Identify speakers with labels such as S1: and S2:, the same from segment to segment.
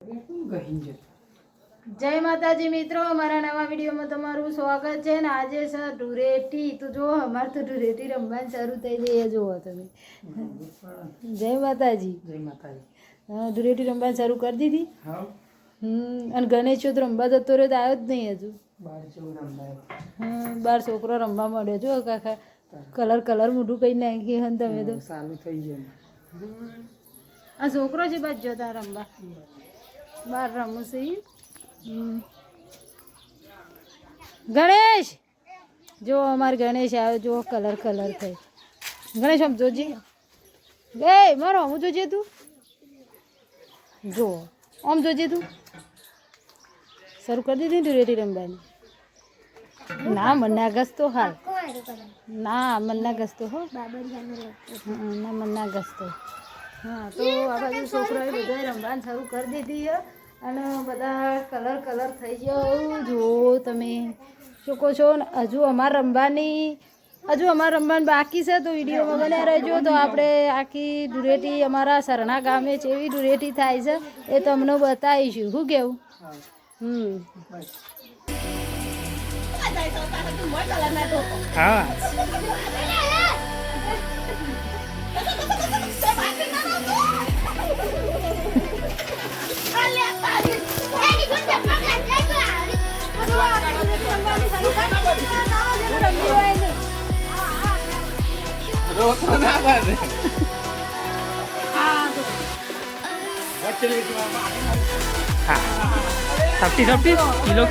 S1: જય માતાજી મિત્રો, અમારા નવા વિડીયોમાં તમારું સ્વાગત છે. ને આજે છે ધૂળેટી. તો જો અમારે તો ધૂળેટી રમવાનું શરૂ થઈ જઈએ. જુઓ તમે. જય માતાજી.
S2: જય માતાજી.
S1: ધૂળેટી રમવાનું શરૂ કરી દીધી. અને ગણેશ ચોથ રમવા જતો રહ્યો તો આવ્યો જ નહીં હજુ. બાર છોકરો રમવા માંડ્યો. જો કાકા કલર મોઢું કઈ નાખી હન તમે તો
S2: ચાલુ થઈ ગયું.
S1: આ છોકરો છે બાદ જોતા રમવા બાર રમું છે. ગણેશ જો અમારે ગણેશ આવ્યો. જો કલર થઈ. ગણેશ આમ જોજે. ગઈ મારો આમ જોજે તું. જો આમ જોજે તું. શરૂ કરી દીધી ધૂળેટી રમવાની. ના મના ગસતો હાલ. ના મના ગસતો હો. ના મના ગસતો. હા તો આ બાજુ છોકરાએ બધાએ રમવાનું શરૂ કરી દીધી છે. અને બધા કલર થઈ ગયો. જો તમે શું છો. હજુ અમારે રમવાનું બાકી છે. તો વિડીયોમાં બન્યા રહેજો. તો આપણે આખી ધૂળેટી અમારા સરણા ગામે જેવી ધૂળેટી થાય છે એ તમને બતાવીશું. શું કેવું?
S2: હા સપટી કિલો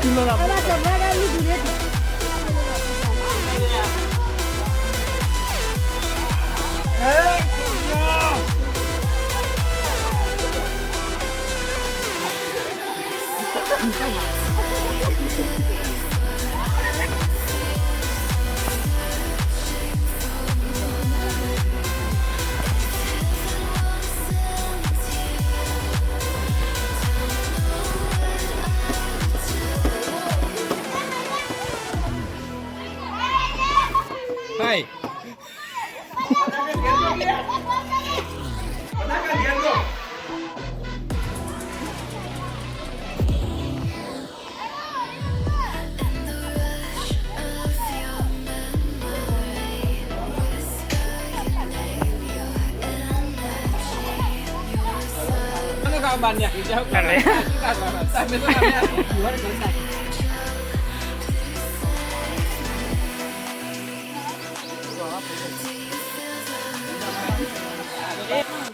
S2: Hai. Ano kabarnya?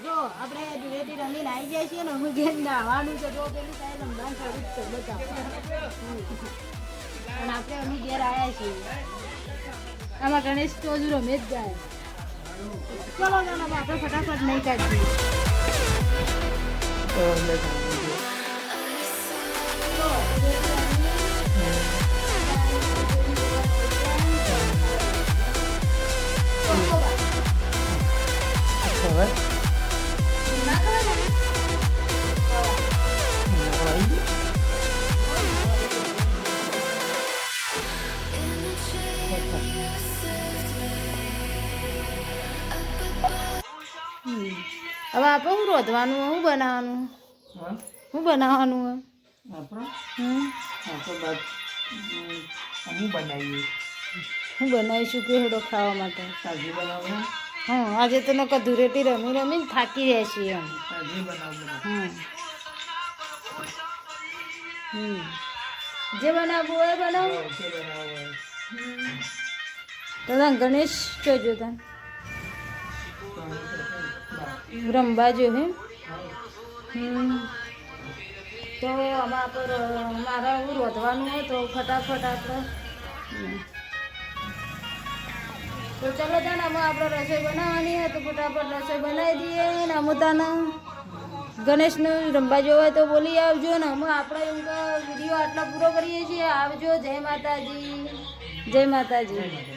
S1: જો આપણે ધૂળેટી રમીને આવી જાય છીએ ને અમે ઘેર નાવાનું છે. જો પેલું કાંઈ રમવાનું શરૂ જ છે બધા. અને આપણે અમે ઘેર આવ્યા છીએ. આમાં ગણેશ તો હજુ રમે જ જાય. ચલો ચાલો આપણે ફટાફટ નહીં કાઢીએ. હવે આપણે શું રોધવાનું? શું બનાવવાનું? શું બનાવવાનું? શું બનાવીશું કે હેડો ખાવા માટે? હા આજે તો નકર ધૂળેટી રમીને થાકી રહ્યા છીએ એમ. જે બનાવવું હોય બનાવો. તો ગણેશ જોજો તા રમવા જો હે. તો આમાં મારે એવું રોધવાનું હોય તો ફટાફટ આપણે તો ચાલો તાને અમે આપણે રસોઈ બનાવવાની હોય તો ફટાફટ રસોઈ બનાવી દઈએ. ને અમે તાને ગણેશનું રમવા જોવા હોય તો બોલી આવજો. ને અમે આપણે એમ કે વિડીયો આટલા પૂરો કરીએ છીએ. આવજો. જય માતાજી. જય માતાજી.